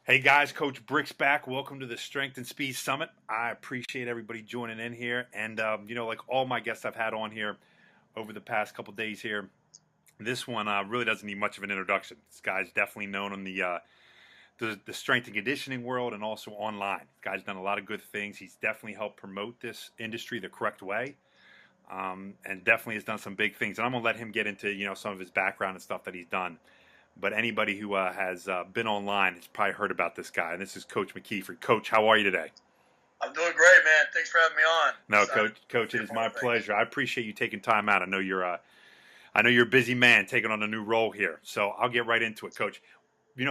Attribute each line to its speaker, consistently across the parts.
Speaker 1: Hey guys, Coach Brick's back. Welcome to the Strength and Speed Summit. I appreciate everybody joining in here. And, like all my guests I've had on here over the past couple days here, this one really doesn't need much of an introduction. This guy's definitely known in the strength and conditioning world and also online. This guy's done a lot of good things. He's definitely helped promote this industry the correct way, and definitely has done some big things. And I'm going to let him get into, some of his background and stuff that he's done. But anybody who has been online has probably heard about this guy. And this is Coach McKeefrey. Coach, how are you today?
Speaker 2: I'm doing great, man. Thanks for having me on.
Speaker 1: No, Coach, it is my pleasure. I appreciate you taking time out. I know you're a busy man taking on a new role here. So I'll get right into it, Coach.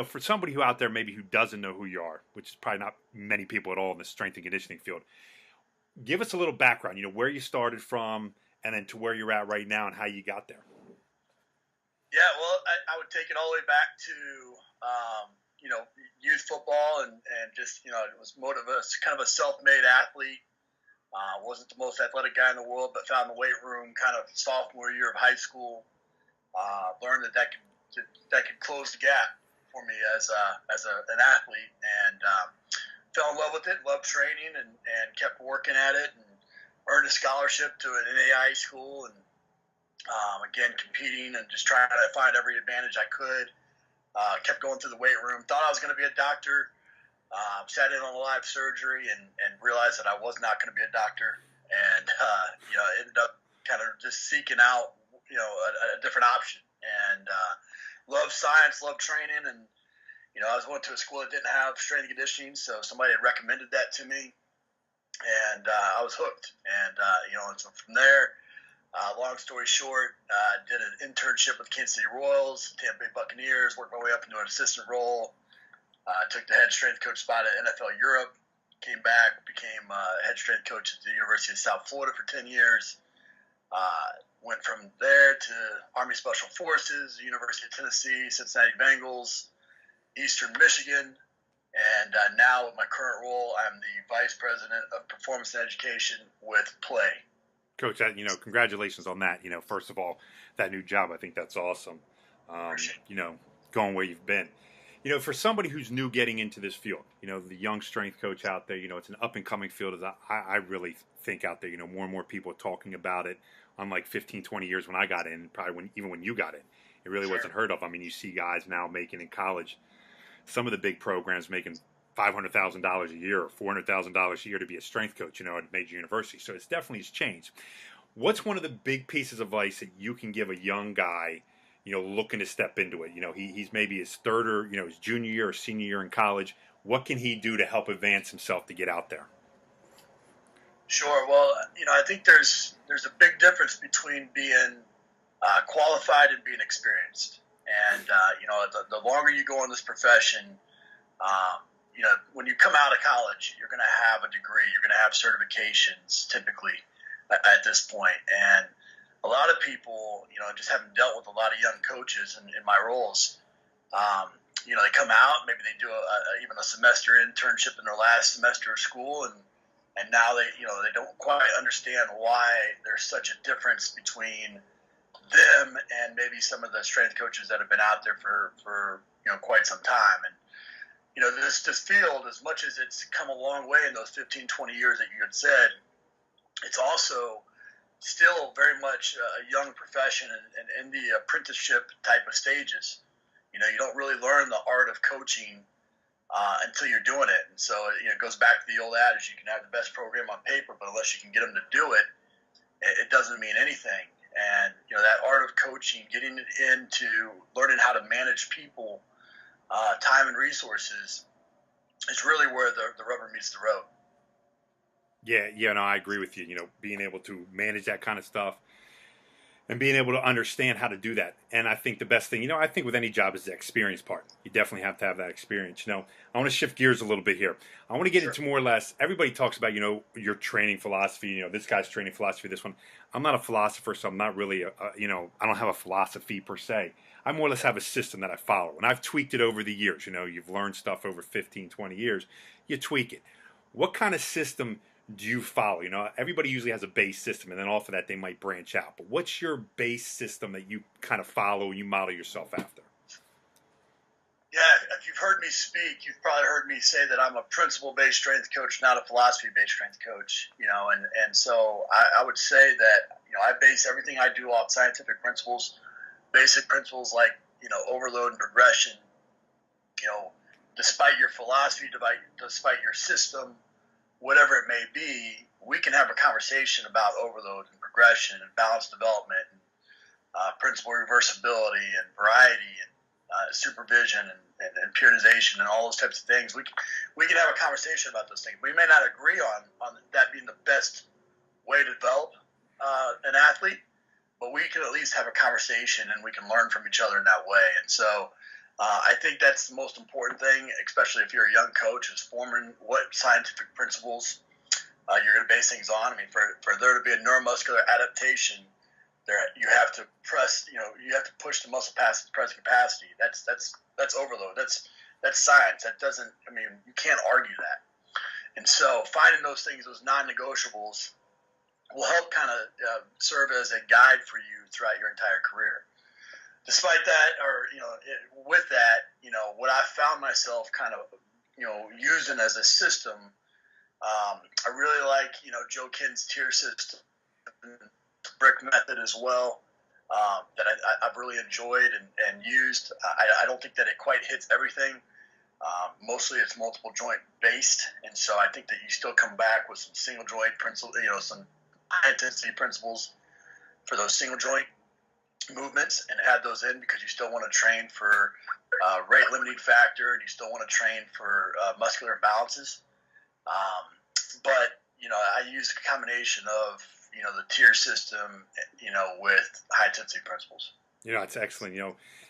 Speaker 1: For somebody who out there maybe who doesn't know who you are, which is probably not many people at all in the strength and conditioning field, give us a little background. Where you started from, and then to where you're at right now, and how you got there.
Speaker 2: Yeah, well, I would take it all the way back to, youth football and just, it was kind of a self-made athlete. Wasn't the most athletic guy in the world, but found the weight room kind of sophomore year of high school. Learned that could close the gap for me as an athlete, and fell in love with it, loved training, and kept working at it, and earned a scholarship to an NAIA school, and again, competing and just trying to find every advantage I could. Kept going through the weight room. Thought I was going to be a doctor. Sat in on a live surgery and realized that I was not going to be a doctor. And, ended up kind of just seeking out, a different option. And loved science, loved training. And, I was going to a school that didn't have strength and conditioning, so somebody had recommended that to me. And I was hooked. And, and so from there, long story short, did an internship with Kansas City Royals, Tampa Bay Buccaneers, worked my way up into an assistant role, took the head strength coach spot at NFL Europe, came back, became head strength coach at the University of South Florida for 10 years, went from there to Army Special Forces, University of Tennessee, Cincinnati Bengals, Eastern Michigan, and now with my current role, I'm the Vice President of Performance and Education with Play.
Speaker 1: Coach, congratulations on that. First of all, that new job, I think that's awesome. Going where you've been. For somebody who's new getting into this field, the young strength coach out there, it's an up-and-coming field. As I really think out there, more and more people are talking about it. Unlike 15, 20 years when I got in, probably even when you got in, it really wasn't heard of. I mean, you see guys now making in college, some of the big programs making $500,000 a year or $400,000 a year to be a strength coach, at a major university. So it's definitely has changed. What's one of the big pieces of advice that you can give a young guy, looking to step into it? He's maybe his third or, his junior year or senior year in college. What can he do to help advance himself to get out there?
Speaker 2: Sure. Well, I think there's a big difference between being qualified and being experienced. And, the longer you go in this profession, when you come out of college, you're going to have a degree, you're going to have certifications typically at this point. And a lot of people, just haven't dealt with a lot of young coaches in my roles. They come out, maybe they do even a semester internship in their last semester of school, and now they don't quite understand why there's such a difference between them and maybe some of the strength coaches that have been out there for quite some time. And this field, as much as it's come a long way in those 15, 20 years that you had said, it's also still very much a young profession and in the apprenticeship type of stages. You don't really learn the art of coaching until you're doing it. And so, it goes back to the old adage, you can have the best program on paper, but unless you can get them to do it, it doesn't mean anything. And, that art of coaching, getting into learning how to manage people, time and resources is really where the rubber meets the road.
Speaker 1: Yeah, no, I agree with you. Being able to manage that kind of stuff and being able to understand how to do that. And I think the best thing, I think with any job is the experience part. You definitely have to have that experience. I want to shift gears a little bit here. I want to get into more or less, everybody talks about, your training philosophy, this guy's training philosophy, this one. I'm not a philosopher, so I'm not really, I don't have a philosophy per se. I more or less have a system that I follow. And I've tweaked it over the years. You've learned stuff over 15, 20 years. You tweak it. What kind of system do you follow? Everybody usually has a base system, and then off of that, they might branch out. But what's your base system that you kind of follow and you model yourself after?
Speaker 2: Yeah, if you've heard me speak, you've probably heard me say that I'm a principle-based strength coach, not a philosophy-based strength coach. And so I would say that I base everything I do off scientific principles, basic principles like overload and progression. Despite your philosophy, despite your system, whatever it may be, we can have a conversation about overload and progression and balanced development and principle reversibility and variety and supervision and periodization and all those types of things. We can have a conversation about those things. We may not agree on that being the best way to develop an athlete, but we can at least have a conversation and we can learn from each other in that way. And so I think that's the most important thing, especially if you're a young coach, is forming what scientific principles you're going to base things on. I mean, for there to be a neuromuscular adaptation, you have to press, you have to push the muscle past its present capacity. That's overload. That's science. That doesn't, I mean, you can't argue that. And so finding those things, those non-negotiables, will help kind of serve as a guide for you throughout your entire career. Despite that, or with that, what I found myself kind of, using as a system, I really like, Joe Kinn's tier system, brick method as well, that I've really enjoyed and used. I don't think that it quite hits everything. Mostly it's multiple joint based, and so I think that you still come back with some single joint principles, some high intensity principles for those single joint movements, and add those in because you still want to train for rate limiting factor, and you still want to train for muscular imbalances. But I use a combination of the tier system, with high intensity principles.
Speaker 1: It's excellent.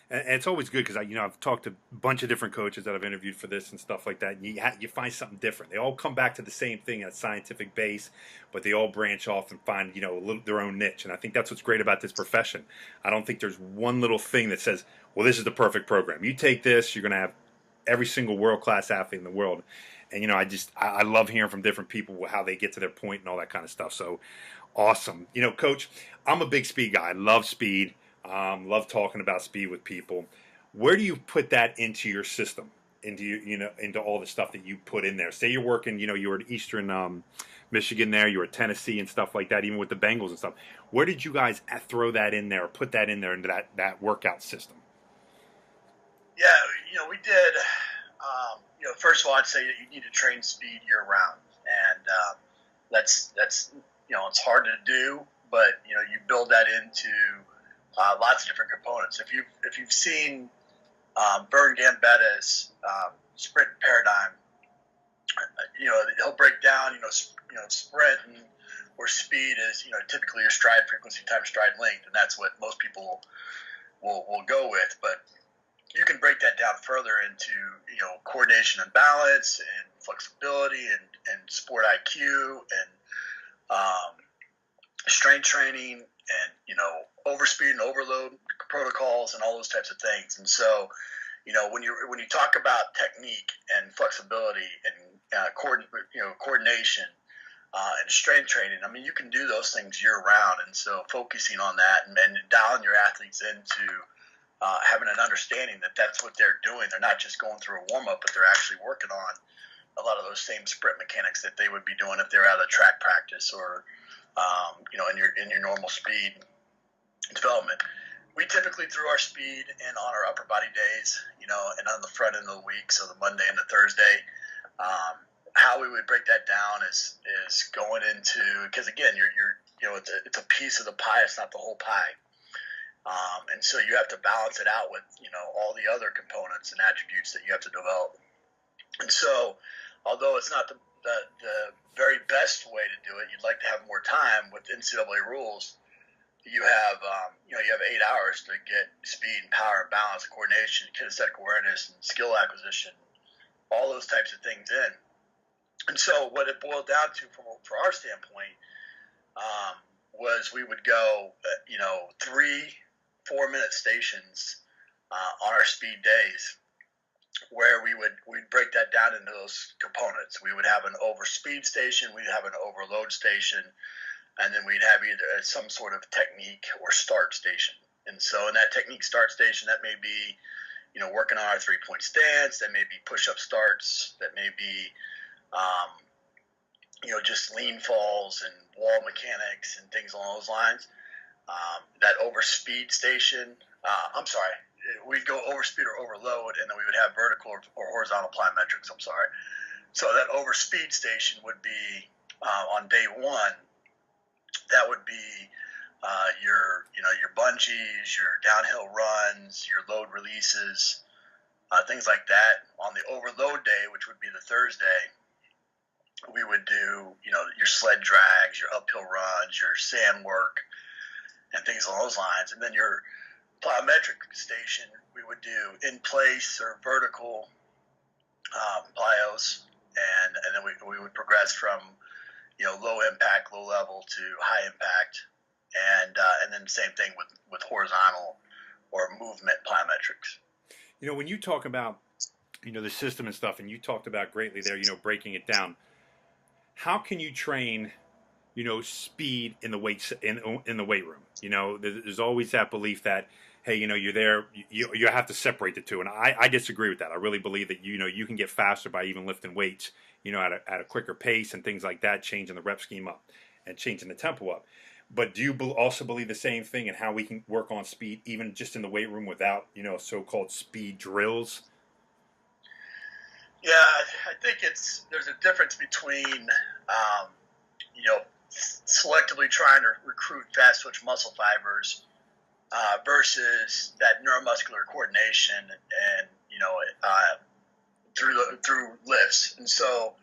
Speaker 1: And it's always good because I've talked to a bunch of different coaches that I've interviewed for this and stuff like that. And you find something different. They all come back to the same thing at scientific base, but they all branch off and find their own niche. And I think that's what's great about this profession. I don't think there's one little thing that says, well, this is the perfect program. You take this, you're going to have every single world class athlete in the world. And I love hearing from different people how they get to their point and all that kind of stuff. So awesome. Coach, I'm a big speed guy. I love speed. Love talking about speed with people. Where do you put that into your system? Into all the stuff that you put in there. Say you're working, you were at Eastern Michigan there, you were at Tennessee and stuff like that, even with the Bengals and stuff. Where did you guys throw that in there or put that in there into that workout system?
Speaker 2: Yeah, we did. First of all, I'd say that you need to train speed year round, and that's it's hard to do, but you build that into lots of different components. If you've seen Vern Gambetta's sprint paradigm, he'll break down sprint or speed is typically your stride frequency times stride length, and that's what most people will go with. But you can break that down further into coordination and balance and flexibility and sport IQ and strength training and overspeed and overload protocols and all those types of things. And so when you talk about technique and flexibility and coordination and strength training, I mean, you can do those things year round. And so focusing on that and dialing your athletes into having an understanding that that's what they're doing. They're not just going through a warm-up, but they're actually working on a lot of those same sprint mechanics that they would be doing if they're out of track practice or in your normal speed development. We typically threw our speed in on our upper body days, and on the front end of the week, so the Monday and the Thursday. How we would break that down is going into, because again, it's a piece of the pie. It's not the whole pie. And so you have to balance it out with, all the other components and attributes that you have to develop. And so, although it's not the very best way to do it, you'd like to have more time with NCAA rules. You have 8 hours to get speed and power and balance and coordination, kinesthetic awareness and skill acquisition, all those types of things in. And so what it boiled down to for our standpoint was we would go, 3 4-minute stations on our speed days, where we'd break that down into those components. We would have an overspeed station, we'd have an overload station, and then we'd have either some sort of technique or start station. And so in that technique start station, that may be, working on our 3-point stance. That may be push-up starts. That may be, just lean falls and wall mechanics and things along those lines. That overspeed station. We'd go overspeed or overload, and then we would have vertical or horizontal plyometrics. I'm sorry. So that overspeed station would be on day one. That would be your bungees, your downhill runs, your load releases, things like that. On the overload day, which would be the Thursday, we would do your sled drags, your uphill runs, your sand work, and things along those lines. And then your plyometric station, we would do in place or vertical plyos, and then we would progress from low impact, low level to high impact, and then the same thing with horizontal or movement plyometrics.
Speaker 1: When you talk about the system and stuff, and you talked about greatly there, breaking it down. How can you train speed in the in the weight room? There's always that belief that, hey, you're there, you have to separate the two, and I disagree with that. I really believe that you can get faster by even lifting weights, at a quicker pace and things like that, changing the rep scheme up and changing the tempo up. But do you also believe the same thing in how we can work on speed, even just in the weight room without so-called speed drills?
Speaker 2: Yeah, I think there's a difference between selectively trying to recruit fast twitch muscle fibers versus that neuromuscular coordination and through lifts. And so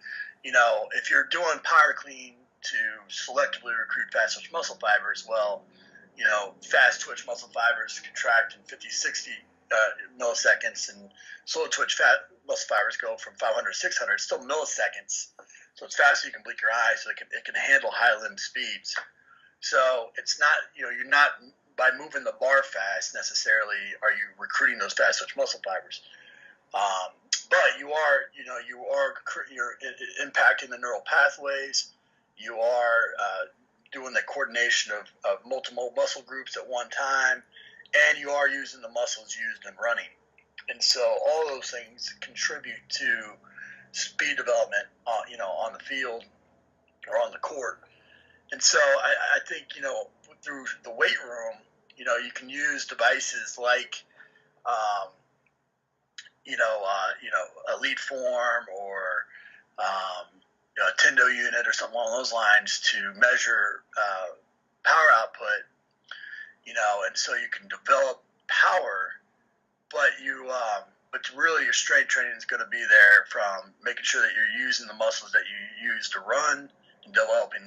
Speaker 2: if you're doing power clean to selectively recruit fast twitch muscle fibers, well, fast twitch muscle fibers contract in 50-60 milliseconds, and slow twitch muscle fibers go from 500 to 600. It's still milliseconds, so it's fast so you can blink your eyes, so it can handle high limb speeds. So it's not, you're not, by moving the bar fast necessarily are you recruiting those fast twitch muscle fibers. But you're impacting the neural pathways. You are doing the coordination of multiple muscle groups at one time, and you are using the muscles used in running. And so all those things contribute to speed development, on the field or on the court. And so I think, through the weight room, you can use devices like, a lead form or, a Tendo unit or something along those lines to measure power output, and so you can develop power, but really your strength training is going to be there from making sure that you're using the muscles that you use to run and developing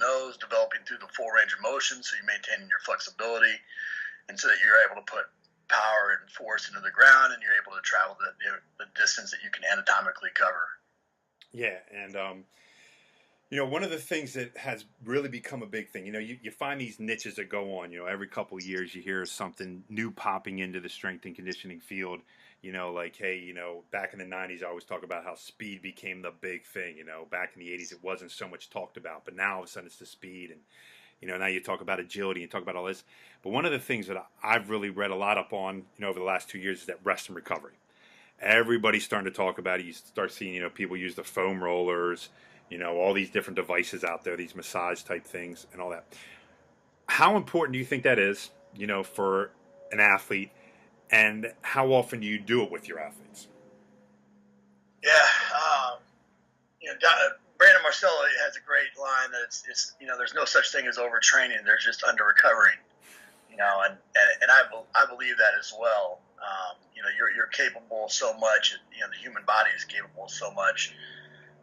Speaker 2: through the full range of motion, so you're maintaining your flexibility, and so that you're able to put power and force into the ground, and you're able to travel the distance that you can anatomically cover.
Speaker 1: Yeah, and one of the things that has really become a big thing, you find these niches that go on, every couple of years you hear something new popping into the strength and conditioning field, like, hey, back in the 90s, I always talk about how speed became the big thing, back in the 80s, it wasn't so much talked about, but now all of a sudden it's the speed, and, now you talk about agility and talk about all this. But one of the things that I've really read a lot up on, over the last 2 years is that rest and recovery. Everybody's starting to talk about it. You start seeing, people use the foam rollers, all these different devices out there, these massage type things and all that. How important do you think that is, for an athlete, and how often do you do it with your athletes?
Speaker 2: Yeah, Brandon Marcello has a great line that it's there's no such thing as overtraining. There's just under recovering, and I believe that as well. You're capable of so much. The human body is capable of so much.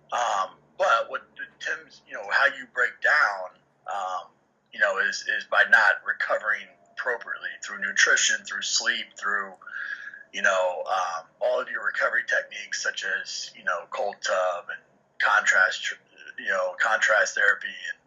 Speaker 2: But what Tim's, how you break down, is by not recovering appropriately through nutrition, through sleep, through, all of your recovery techniques such as, cold tub and contrast therapy and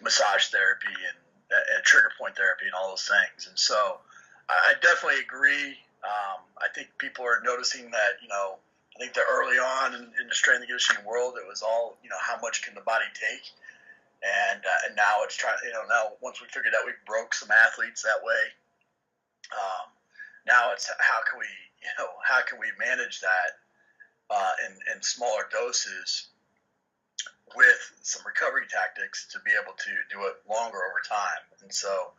Speaker 2: massage therapy and trigger point therapy and all those things. And so I definitely agree. I think people are noticing that, I think that early on in the strength and conditioning world, it was all, how much can the body take? And now it's trying, now once we figured out we broke some athletes that way, Now it's how can we manage that in smaller doses with some recovery tactics to be able to do it longer over time. And so,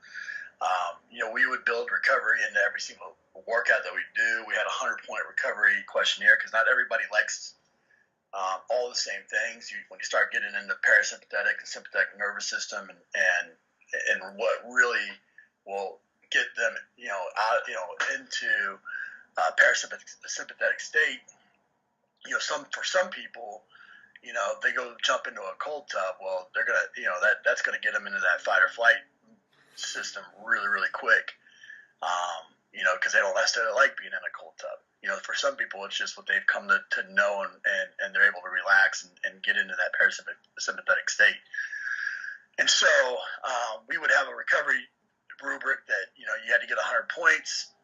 Speaker 2: we would build recovery into every single workout that we do. We had a 100-point recovery questionnaire because not everybody likes all the same things. When you start getting into parasympathetic and sympathetic nervous system and what really will get them, into parasympathetic state, for some people, they go jump into a cold tub. Well, they're gonna, that's gonna get them into that fight or flight system really, really quick. Because they don't necessarily like being in a cold tub. For some people, it's just what they've come to know, and they're able to relax and get into that parasympathetic state. And so we would have a recovery rubric that, you had to get 100 points.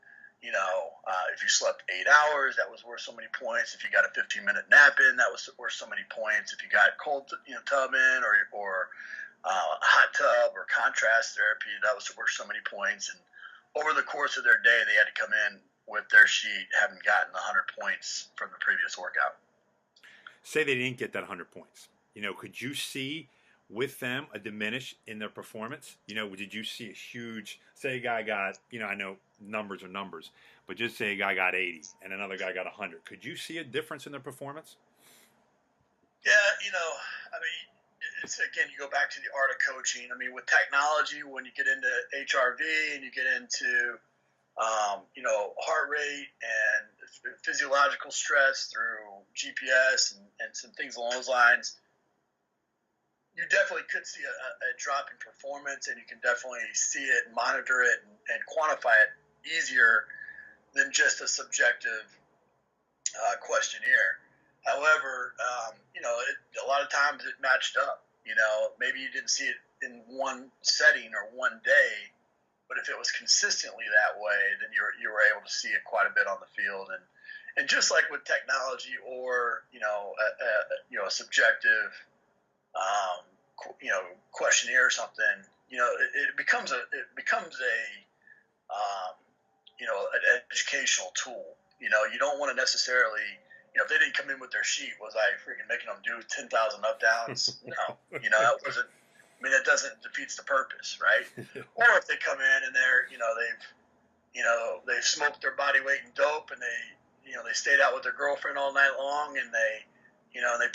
Speaker 2: If you slept 8 hours, that was worth so many points. If you got a 15-minute nap in, that was worth so many points. If you got cold, tub in or hot tub or contrast therapy, that was worth so many points. And over the course of their day, they had to come in with their sheet having gotten 100 points from the previous workout.
Speaker 1: Say they didn't get that 100 points. Could you see with them a diminish in their performance? Did you see a huge, say a guy got, I know numbers are numbers, but just say a guy got 80 and another guy got 100. Could you see a difference in their performance?
Speaker 2: Yeah, it's, again, you go back to the art of coaching. With technology, when you get into HRV and you get into, heart rate and physiological stress through GPS and some things along those lines, you definitely could see a drop in performance, and you can definitely see it, monitor it, and quantify it easier than just a subjective questionnaire. However, a lot of times it matched up. Maybe you didn't see it in one setting or one day, but if it was consistently that way, then you were able to see it quite a bit on the field. And just like with technology or a subjective questionnaire or something, it becomes an educational tool. You don't want to necessarily, if they didn't come in with their sheet, was I freaking making them do 10,000 up downs? No, that wasn't. That doesn't defeats the purpose, right? Or if they come in and they've smoked their body weight in dope, and they stayed out with their girlfriend all night long, and they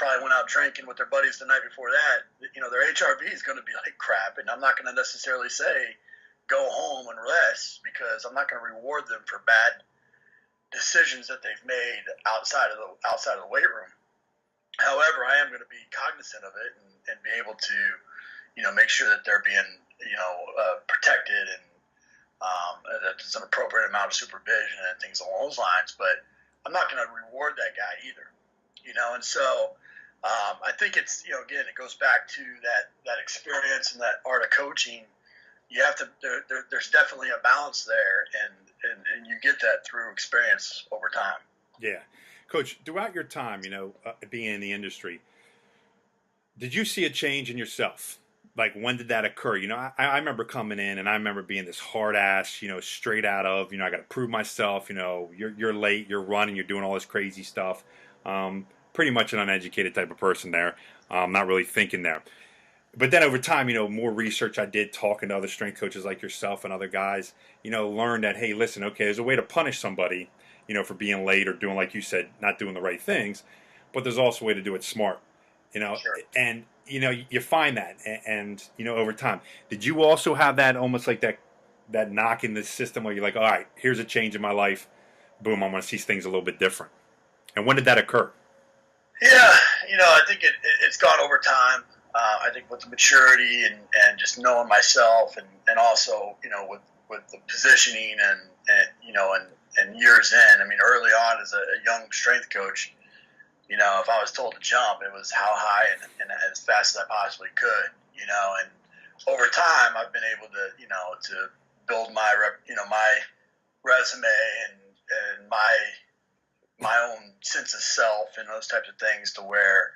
Speaker 2: probably went out drinking with their buddies the night before that. Their HRV is going to be like crap, and I'm not going to necessarily say go home and rest, because I'm not going to reward them for bad decisions that they've made outside of the weight room. However, I am going to be cognizant of it and be able to, make sure that they're being, protected, and that there's an appropriate amount of supervision and things along those lines. But I'm not going to reward that guy either, And so I think it's, again, it goes back to that experience and that art of coaching. You have to. There's definitely a balance there, and you get that through experience over time.
Speaker 1: Yeah, Coach. Throughout your time, being in the industry, did you see a change in yourself? Like, when did that occur? I remember coming in, and I remember being this hard ass, straight out of, I got to prove myself. You're late, you're running, you're doing all this crazy stuff. Pretty much an uneducated type of person there. Not really thinking there. But then over time, more research I did, talking to other strength coaches like yourself and other guys, learned that, hey, listen, okay, there's a way to punish somebody, for being late or doing, like you said, not doing the right things. But there's also a way to do it smart,
Speaker 2: Sure.
Speaker 1: And, you find that. And, over time, did you also have that almost like that knock in the system where you're like, all right, here's a change in my life. Boom, I'm going to see things a little bit different. And when did that occur?
Speaker 2: Yeah, I think it's gone over time. I think with the maturity and just knowing myself, and also, with the positioning and years in. Early on as a young strength coach, if I was told to jump, it was how high and as fast as I possibly could, and over time I've been able to, to build my resume and my own sense of self and those types of things, to where,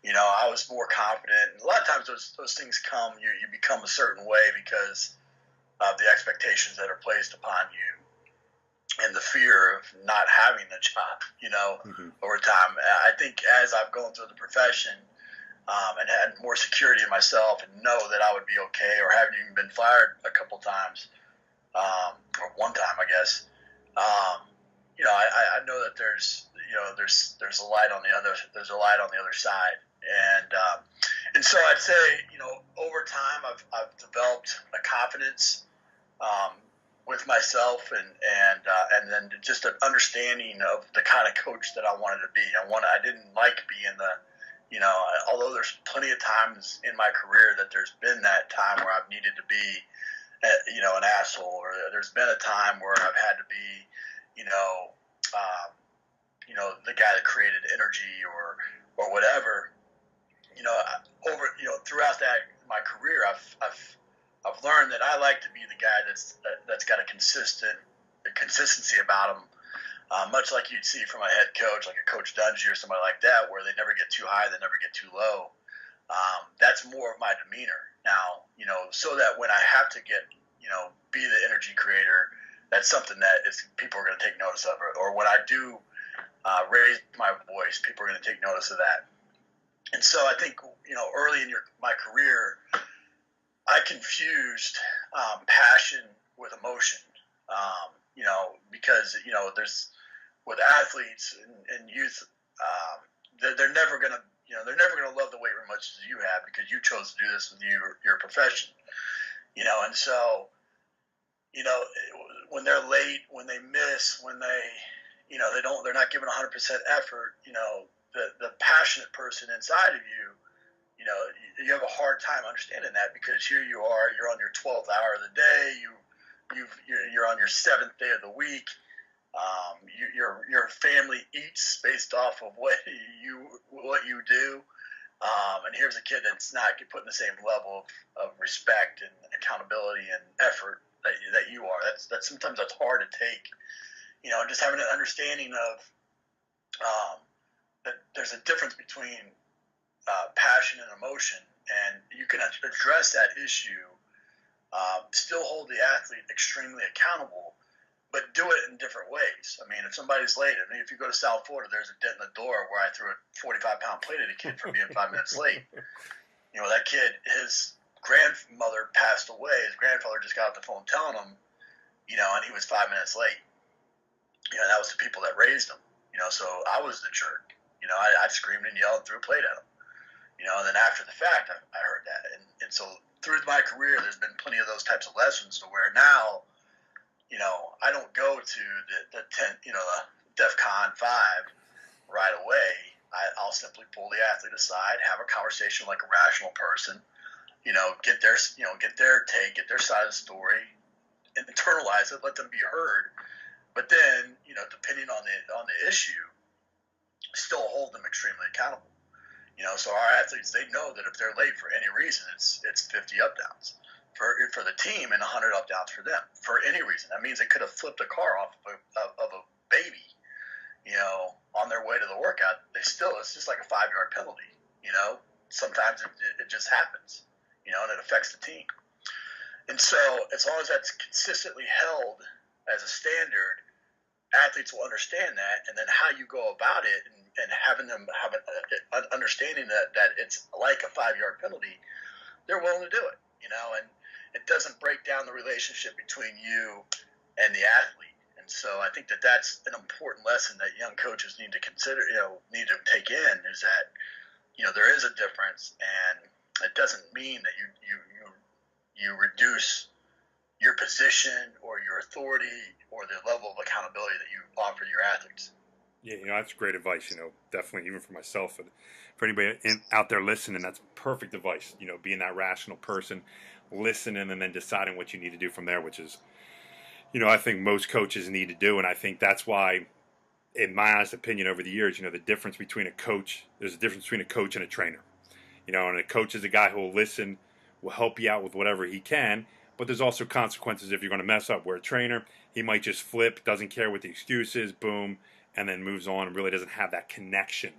Speaker 2: I was more confident. And a lot of times those things come, you become a certain way because of the expectations that are placed upon you. and the fear of not having the job,
Speaker 1: Mm-hmm.
Speaker 2: over time. I think as I've gone through the profession, and had more security in myself and know that I would be okay, or haven't even been fired a couple times, or one time, I guess. I know that there's a light on the other side, and so I'd say, over time I've developed a confidence, um, with myself, and then just an understanding of the kind of coach that I wanted to be. I didn't like being although there's plenty of times in my career that there's been that time where I've needed to be, an asshole, or there's been a time where I've had to be, the guy that created energy, or whatever. Throughout my career, I've learned that I like to be the guy that's got a consistency about him, much like you'd see from a head coach, like a Coach Dungy or somebody like that, where they never get too high, they never get too low. That's more of my demeanor now, so that when I have to be the energy creator, that's something that people are going to take notice of, or when I do raise my voice, people are going to take notice of that. And so I think, early in my career, I confused passion with emotion, because, there's, with athletes and youth, they're never going to, love the weight room much as you have, because you chose to do this with your profession, and so, when they're late, when they miss, when they're not giving 100% effort, the passionate person inside of you, you have a hard time understanding that, because here you are, you're on your 12th hour of the day, you're on your 7th day of the week, your family eats based off of what you do, and here's a kid that's not putting the same level of respect and accountability and effort that you are. That's sometimes that's hard to take, and just having an understanding of that there's a difference between passion and emotion, and you can address that issue, still hold the athlete extremely accountable, but do it in different ways. I mean, if somebody's late, if you go to South Florida, there's a dent in the door where I threw a 45-pound plate at a kid for being 5 minutes late. That kid, his grandmother passed away. His grandfather just got off the phone telling him, and he was 5 minutes late. That was the people that raised him. So I was the jerk. I screamed and yelled and threw a plate at him. And then after the fact, I heard that. And so through my career, there's been plenty of those types of lessons, to where now, I don't go to the DEFCON 5 right away. I'll simply pull the athlete aside, have a conversation like a rational person, get their take, get their side of the story, internalize it, let them be heard. But then, depending on the issue, still hold them extremely accountable. So our athletes, they know that if they're late for any reason, it's 50 up downs for the team and 100 up downs for them for any reason. That means they could have flipped a car off of a baby, on their way to the workout. It's just like a 5-yard penalty. Sometimes it just happens, and it affects the team. And so as long as that's consistently held as a standard, athletes will understand that, and then how you go about it, and having them have an understanding that it's like a 5-yard penalty, they're willing to do it, and it doesn't break down the relationship between you and the athlete. And so I think that's an important lesson that young coaches need to consider, need to take in, is that, there is a difference, and it doesn't mean that you reduce your position or your authority or the level of accountability that you offer your athletes.
Speaker 1: Yeah, that's great advice. Definitely, even for myself, for anybody out there listening, that's perfect advice. Being that rational person, listening, and then deciding what you need to do from there, which is, I think most coaches need to do, and I think that's why, in my honest opinion, over the years, the difference between there's a difference between a coach and a trainer. And a coach is a guy who will listen, will help you out with whatever he can, but there's also consequences if you're going to mess up. Where a trainer, he might just flip, doesn't care what the excuse is, boom, and then moves on, and really doesn't have that connection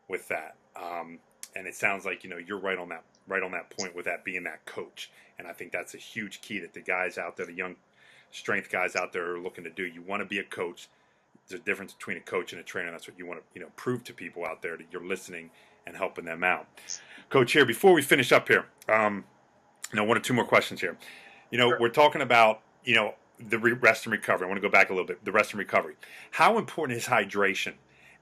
Speaker 1: with that. And it sounds like you're right on that point with that being that coach. And I think that's a huge key that the guys out there, the young strength guys out there are looking to do. You want to be a coach. There's a difference between a coach and a trainer. That's what you want to, prove to people out there, that you're listening and helping them out. Coach, here, before we finish up here, one or two more questions here.
Speaker 2: Sure.
Speaker 1: We're talking about, the rest and recovery. I want to go back a little bit. The rest and recovery. How important is hydration?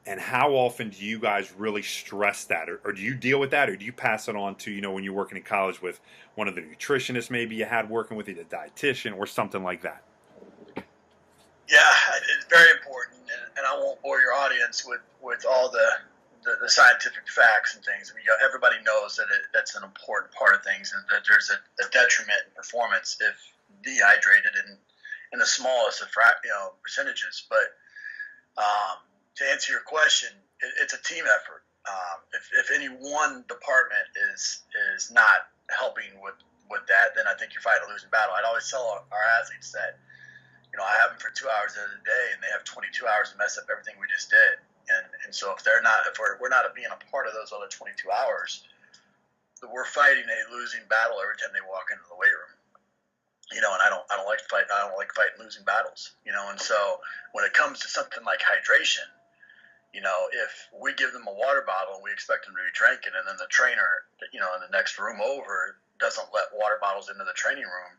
Speaker 1: And how often do you guys really stress that? Or do you deal with that? Or do you pass it on to, when you're working in college with one of the nutritionists maybe you had working with you, the dietitian, or something like that?
Speaker 2: Yeah, it's very important. And I won't bore your audience with all the scientific facts and things. I mean, everybody knows that that's an important part of things, and that there's a detriment in performance if dehydrated in the smallest of percentages. But to answer your question, it's a team effort. If any one department is not helping with that, then I think you're fighting a losing battle. I'd always tell our athletes that, I have them for 2 hours of the day, and they have 22 hours to mess up everything we just did. And so if we're not being a part of those other 22 hours, we're fighting a losing battle every time they walk into the weight room. And I don't like to fight. I don't like fighting losing battles. And so when it comes to something like hydration, if we give them a water bottle and we expect them to be drinking, and then the trainer, in the next room over doesn't let water bottles into the training room,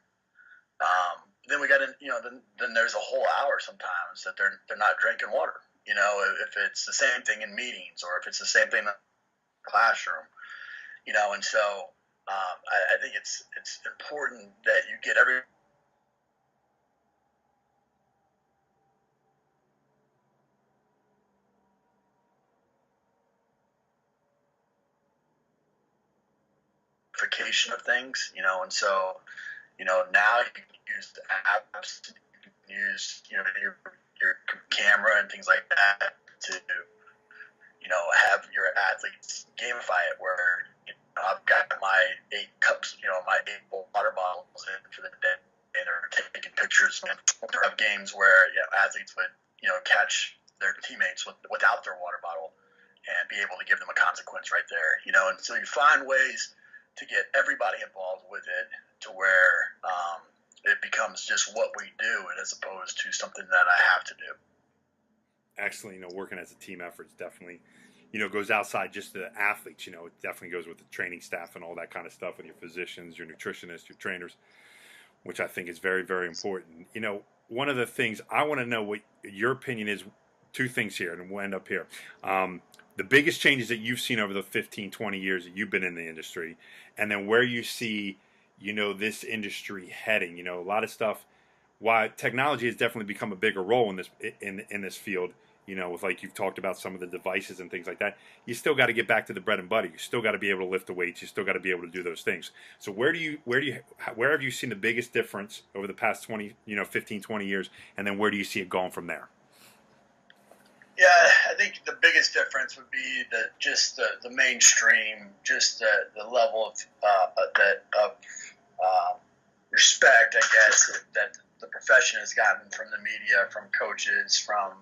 Speaker 2: then we got to, then there's a whole hour sometimes that they're not drinking water. If it's the same thing in meetings, or if it's the same thing in the classroom, and so I think it's important that you get every of things, and so, now you can use the apps, you can use, your camera and things like that to, have your athletes gamify it, where I've got my 8 cups, my 8 water bottles in for the day, and they're taking pictures of games where athletes would, catch their teammates without their water bottle and be able to give them a consequence right there, and so you find ways to get everybody involved with it to where it becomes just what we do, as opposed to something that I have to do.
Speaker 1: Excellent. Working as a team effort is definitely, goes outside just the athletes. It definitely goes with the training staff and all that kind of stuff, with your physicians, your nutritionists, your trainers, which I think is very, very important. One of the things I want to know what your opinion is, 2 things here, and we'll end up here. The biggest changes that you've seen over the 15, 20 years that you've been in the industry, and then where you see, this industry heading. A lot of stuff, why technology has definitely become a bigger role in this field, with, like you've talked about, some of the devices and things like that. You still got to get back to the bread and butter. You still got to be able to lift the weights. You still got to be able to do those things. So where have you seen the biggest difference over the past 15, 20 years, and then where do you see it going from there?
Speaker 2: Yeah, I think the biggest difference would be the mainstream, just the level of respect, I guess, that the profession has gotten from the media, from coaches, from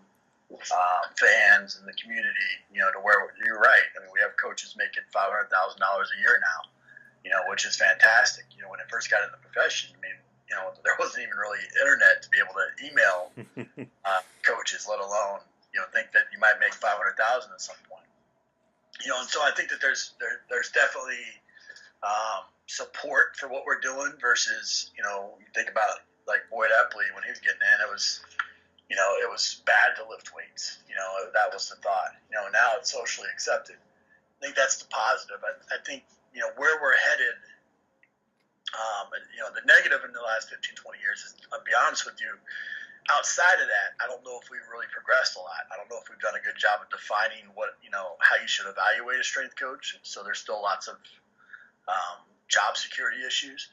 Speaker 2: fans and the community. To where you're right. I mean, we have coaches making $500,000 a year now, which is fantastic. When I first got into the profession, I mean, there wasn't even really internet to be able to email coaches, let alone think that you might make $500,000 at some point. And so I think that there's definitely support for what we're doing versus, you think about like Boyd Epley when he was getting in, it was bad to lift weights. That was the thought. Now it's socially accepted. I think that's the positive. I think, where we're headed, and, the negative in the last 15, 20 years is, I'll be honest with you, outside of that, I don't know if we've really progressed a lot. I don't know if we've done a good job of defining how you should evaluate a strength coach. So there's still lots of job security issues.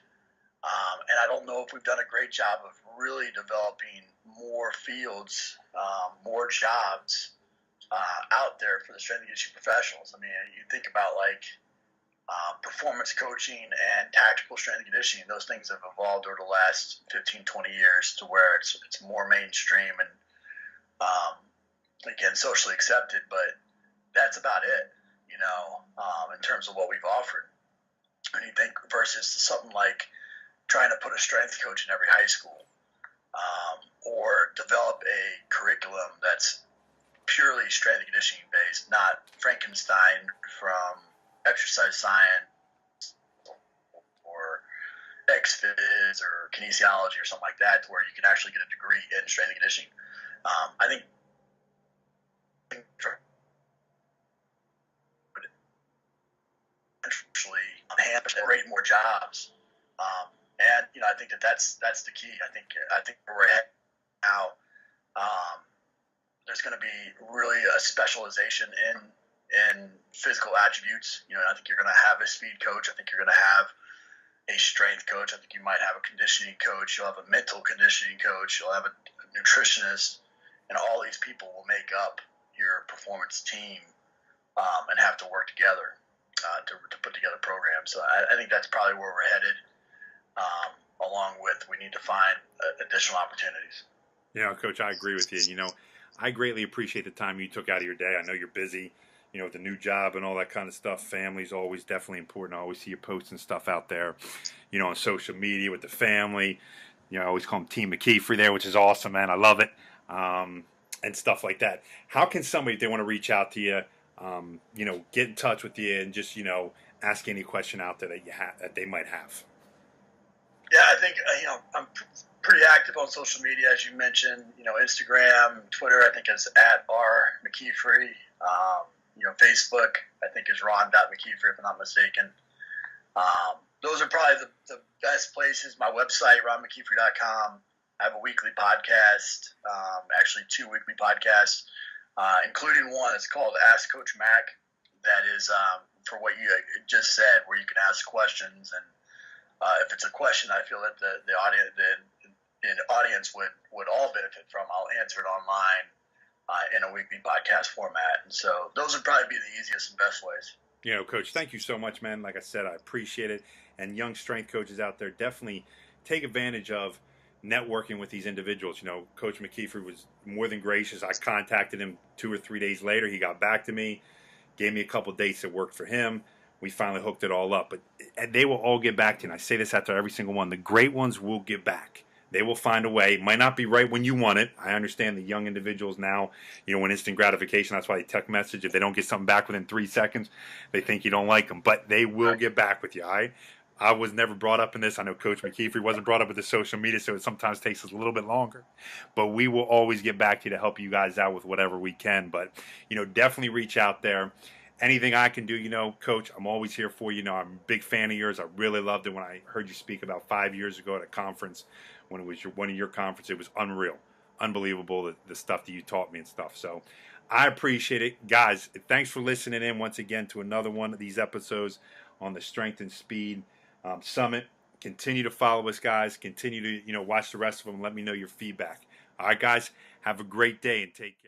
Speaker 2: And I don't know if we've done a great job of really developing more fields, more jobs out there for the strength and conditioning professionals. I mean, you think about performance coaching and tactical strength and conditioning. Those things have evolved over the last 15, 20 years to where it's more mainstream and, again, socially accepted. But that's about it, in terms of what we've offered. And you think versus something like trying to put a strength coach in every high school. or develop a curriculum that's purely strength and conditioning based, not Frankenstein from exercise science or X-Phys or kinesiology or something like that, to where you can actually get a degree in strength and conditioning. I think actually create more jobs, and I think that's the key. I think where we're at now, there's going to be really a specialization in physical attributes. I think you're going to have a speed coach. I think you're going to have a strength coach. I think you might have a conditioning coach. You'll have a mental conditioning coach. You'll have a nutritionist, and all these people will make up your performance team, and have to work together to put together programs. So I think that's probably where we're headed. Along with, we need to find additional opportunities.
Speaker 1: Coach, I agree with you. I greatly appreciate the time you took out of your day. I know you're busy, with the new job and all that kind of stuff. Family's always definitely important. I always see you posting stuff out there, on social media with the family. I always call them Team McKeefrey there, which is awesome, man. I love it, and stuff like that. How can somebody, if they want to reach out to you, get in touch with you and just, ask any question out there that they might have?
Speaker 2: Yeah, I think, I'm pretty active on social media, as you mentioned. Instagram, Twitter, I think is at RMcKeefrey. Facebook, I think is Ron.McKeefrey, if I'm not mistaken. Those are probably the best places. My website, RonMcKeefrey.com. I have a weekly podcast, actually 2 weekly podcasts, including one. It's called Ask Coach Mac. That is for what you just said, where you can ask questions, and if it's a question I feel that the audience would all benefit from, I'll answer it online in a weekly podcast format. And so those would probably be the easiest and best ways.
Speaker 1: Coach, thank you so much, man. Like I said, I appreciate it. And young strength coaches out there, definitely take advantage of networking with these individuals. Coach McKeefrey was more than gracious. I contacted him 2 or 3 days later. He got back to me, gave me a couple dates that worked for him. We finally hooked it all up. But they will all get back to you. And I say this after every single one. The great ones will get back. They will find a way. It might not be right when you want it. I understand the young individuals now, want instant gratification. That's why they text message. If they don't get something back within 3 seconds, they think you don't like them. But they will get back with you, all right? I was never brought up in this. I know Coach McKeefrey wasn't brought up with the social media, so it sometimes takes us a little bit longer. But we will always get back to you to help you guys out with whatever we can. But, definitely reach out there. Anything I can do, Coach, I'm always here for you. I'm a big fan of yours. I really loved it when I heard you speak about 5 years ago at a conference, when it was one of your conferences. It was unreal, unbelievable, the stuff that you taught me and stuff. So I appreciate it. Guys, thanks for listening in once again to another one of these episodes on the Strength and Speed Summit. Continue to follow us, guys. Continue to, watch the rest of them and let me know your feedback. All right, guys, have a great day and take care.